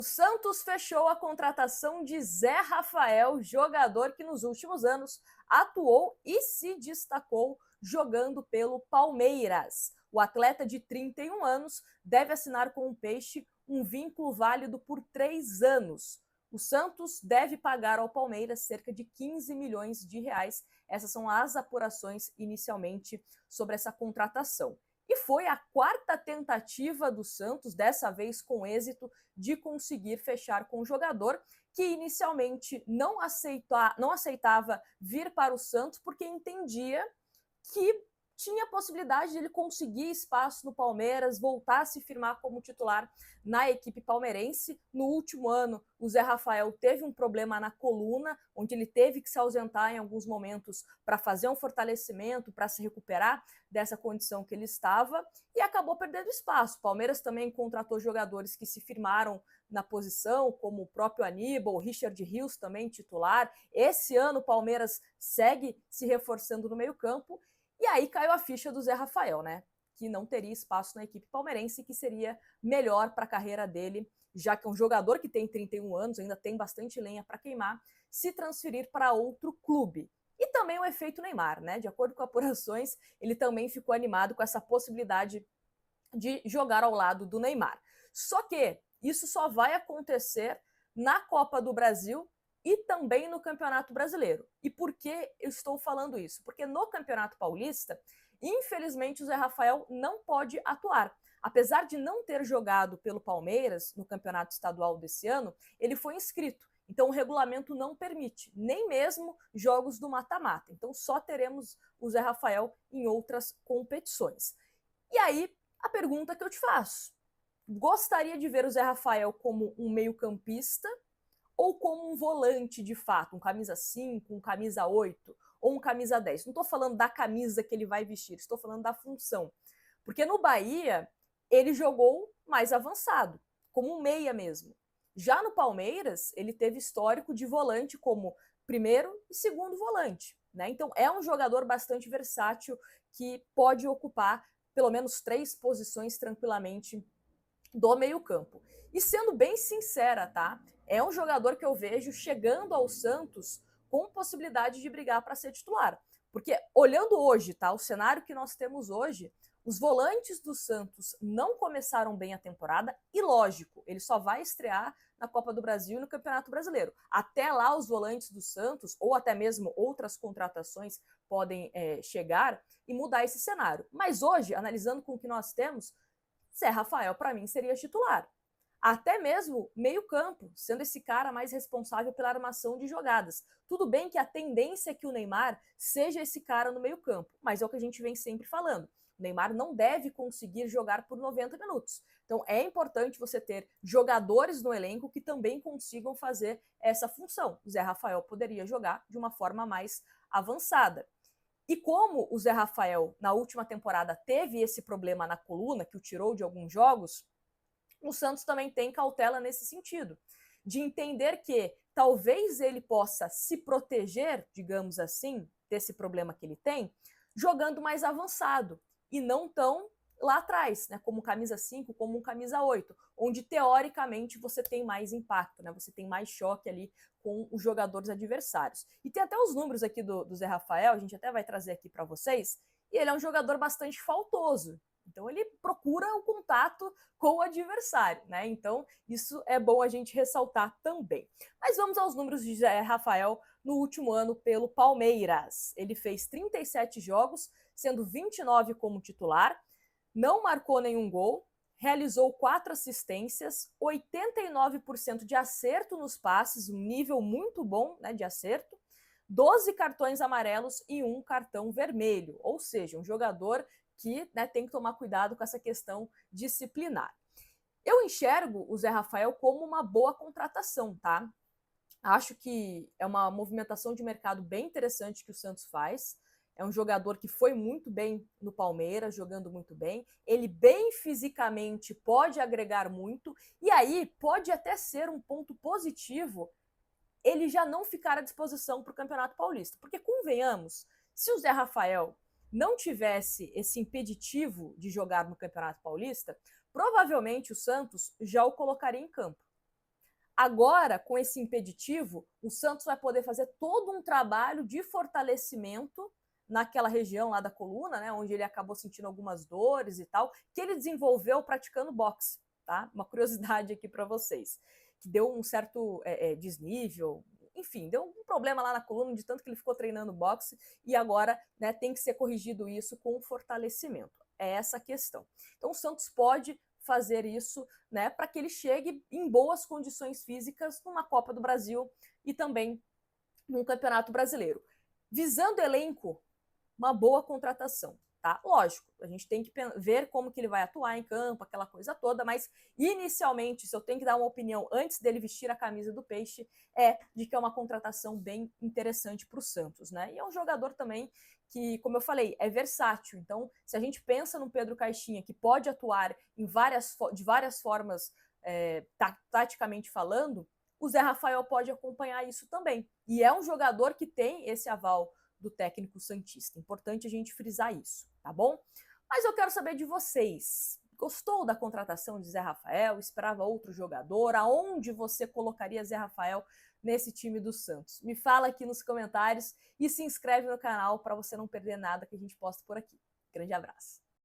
O Santos fechou a contratação de Zé Rafael, jogador que nos últimos anos atuou e se destacou jogando pelo Palmeiras. O atleta de 31 anos deve assinar com o Peixe um vínculo válido por 3 anos. O Santos deve pagar ao Palmeiras cerca de 15 milhões de reais. Essas são as apurações inicialmente sobre essa contratação. E foi a quarta tentativa do Santos, dessa vez com êxito, de conseguir fechar com o jogador, que inicialmente não aceitava vir para o Santos porque entendia que tinha a possibilidade de ele conseguir espaço no Palmeiras, voltar a se firmar como titular na equipe palmeirense. No último ano, o Zé Rafael teve um problema na coluna, onde ele teve que se ausentar em alguns momentos para fazer um fortalecimento, para se recuperar dessa condição que ele estava, e acabou perdendo espaço. O Palmeiras também contratou jogadores que se firmaram na posição, como o próprio Aníbal, o Richard Rios também titular. Esse ano o Palmeiras segue se reforçando no meio-campo. E aí caiu a ficha do Zé Rafael, né? Que não teria espaço na equipe palmeirense e que seria melhor para a carreira dele, já que é um jogador que tem 31 anos, ainda tem bastante lenha para queimar, se transferir para outro clube. E também o efeito Neymar, né? De acordo com apurações, ele também ficou animado com essa possibilidade de jogar ao lado do Neymar. Só que isso só vai acontecer na Copa do Brasil e também no Campeonato Brasileiro. E por que eu estou falando isso? Porque no Campeonato Paulista, infelizmente, o Zé Rafael não pode atuar. Apesar de não ter jogado pelo Palmeiras no Campeonato Estadual desse ano, ele foi inscrito. Então o regulamento não permite, nem mesmo jogos do mata-mata. Então só teremos o Zé Rafael em outras competições. E aí, a pergunta que eu te faço: gostaria de ver o Zé Rafael como um meio-campista ou como um volante de fato, um camisa 5, um camisa 8 ou um camisa 10? Não estou falando da camisa que ele vai vestir, estou falando da função. Porque no Bahia, ele jogou mais avançado, como um meia mesmo. Já no Palmeiras, ele teve histórico de volante como primeiro e segundo volante, né? Então é um jogador bastante versátil que pode ocupar pelo menos 3 posições tranquilamente do meio-campo. E sendo bem sincera, tá? É um jogador que eu vejo chegando ao Santos com possibilidade de brigar para ser titular. Porque olhando hoje, tá? O cenário que nós temos hoje, os volantes do Santos não começaram bem a temporada e, lógico, ele só vai estrear na Copa do Brasil e no Campeonato Brasileiro. Até lá, os volantes do Santos, ou até mesmo outras contratações, podem chegar e mudar esse cenário. Mas hoje, analisando com o que nós temos, Zé Rafael, para mim, seria titular. Até mesmo meio-campo, sendo esse cara mais responsável pela armação de jogadas. Tudo bem que a tendência é que o Neymar seja esse cara no meio-campo, mas é o que a gente vem sempre falando. O Neymar não deve conseguir jogar por 90 minutos. Então é importante você ter jogadores no elenco que também consigam fazer essa função. O Zé Rafael poderia jogar de uma forma mais avançada. E como o Zé Rafael, na última temporada, teve esse problema na coluna, que o tirou de alguns jogos, o Santos também tem cautela nesse sentido, de entender que talvez ele possa se proteger, digamos assim, desse problema que ele tem, jogando mais avançado e não tão lá atrás, né, como camisa 5, como um camisa 8, onde teoricamente você tem mais impacto, né, você tem mais choque ali com os jogadores adversários. E tem até os números aqui do Zé Rafael, a gente até vai trazer aqui para vocês, e ele é um jogador bastante faltoso. Então ele procura o contato com o adversário, né? Então isso é bom a gente ressaltar também. Mas vamos aos números de Zé Rafael no último ano pelo Palmeiras. Ele fez 37 jogos, sendo 29 como titular, não marcou nenhum gol, realizou 4 assistências, 89% de acerto nos passes, um nível muito bom, né, de acerto, 12 cartões amarelos e 1 cartão vermelho, ou seja, um jogador que, né, tem que tomar cuidado com essa questão disciplinar. Eu enxergo o Zé Rafael como uma boa contratação, tá? Acho que é uma movimentação de mercado bem interessante que o Santos faz. É um jogador que foi muito bem no Palmeiras, jogando muito bem. Ele bem fisicamente pode agregar muito. E aí pode até ser um ponto positivo ele já não ficar à disposição para o Campeonato Paulista. Porque, convenhamos, se o Zé Rafael não tivesse esse impeditivo de jogar no Campeonato Paulista, provavelmente o Santos já o colocaria em campo. Agora, com esse impeditivo, o Santos vai poder fazer todo um trabalho de fortalecimento naquela região lá da coluna, né, onde ele acabou sentindo algumas dores e tal, que ele desenvolveu praticando boxe, tá? Uma curiosidade aqui para vocês, que deu um certo desnível, enfim, deu um problema lá na coluna de tanto que ele ficou treinando boxe e agora, né, tem que ser corrigido isso com fortalecimento. É essa a questão. Então o Santos pode fazer isso, né, para que ele chegue em boas condições físicas numa Copa do Brasil e também num Campeonato Brasileiro. Visando elenco, uma boa contratação, tá? Lógico, a gente tem que ver como que ele vai atuar em campo, aquela coisa toda, mas inicialmente, se eu tenho que dar uma opinião antes dele vestir a camisa do Peixe, é de que é uma contratação bem interessante para o Santos, né? E é um jogador também que, como eu falei, é versátil. Então, se a gente pensa no Pedro Caixinha, que pode atuar de várias formas, taticamente falando, o Zé Rafael pode acompanhar isso também. E é um jogador que tem esse aval do técnico santista. Importante a gente frisar isso, tá bom? Mas eu quero saber de vocês. Gostou da contratação de Zé Rafael? Esperava outro jogador? Aonde você colocaria Zé Rafael nesse time do Santos? Me fala aqui nos comentários e se inscreve no canal para você não perder nada que a gente posta por aqui. Grande abraço.